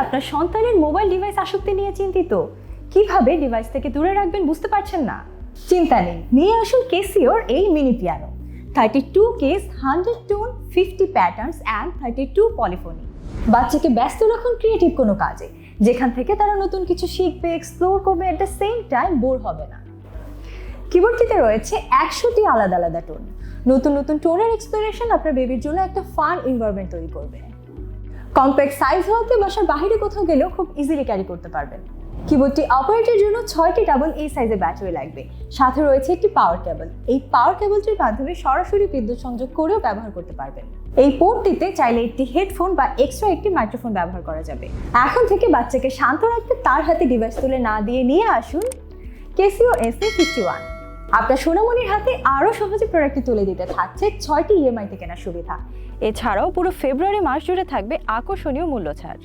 আপনার সন্তানের mobile device আসক্তি নিয়ে চিন্তিত? কিভাবে ডিভাইস থেকে দূরে রাখবেন বুঝতে পারছেন না? চিন্তা নেই, নিয়ে আসুন কেসিওর এই mini piano. 32 case, 100 tone, 50 patterns and 32 polyphony. বাচ্চাকে ব্যস্ত রাখুন ক্রিয়েটিভ কোনো কাজে, যেখান থেকে তারা নতুন কিছু শিখবে, এক্সপ্লোর করবে, at the same time bore হবে না। কিবোর্ডটিতে রয়েছে 100টি আলাদা আলাদা টোন। নতুন নতুন টোনের এক্সপ্লোরেশন আপনার বেবির জন্য একটা ফান এনভায়রনমেন্ট তৈরি করবে। কম্প্যাক্ট সাইজ হওয়াতে বাসার বাইরে কোথাও গেলেও খুব ইজিলি ক্যারি করতে পারবেন। কিবোর্ডটি অপারেটের জন্য 6টি ডাবল এই সাইজের ব্যাটারি লাগবে, সাথে রয়েছে একটি পাওয়ার কেবল। এই পাওয়ার কেবলটির মাধ্যমে সরাসরি বিদ্যুৎ সংযোগ করেও ব্যবহার করতে পারবেন। এই পোর্টটিতে চাইলে একটি হেডফোন বা এক্সট্রা একটি মাইক্রোফোন ব্যবহার করা যাবে। এখন থেকে বাচ্চাকে শান্ত রাখতে তার হাতে ডিভাইস তুলে না দিয়ে নিয়ে আসুন কেসিও SA51। আপনার সোনামণির হাতে আরও সহজে প্রোডাক্টটি তুলে দিতে থাকছে 6টি EMI তে কেনার সুবিধা। এছাড়াও পুরো ফেব্রুয়ারি মাস জুড়ে থাকবে আকর্ষণীয় মূল্য ছাড়।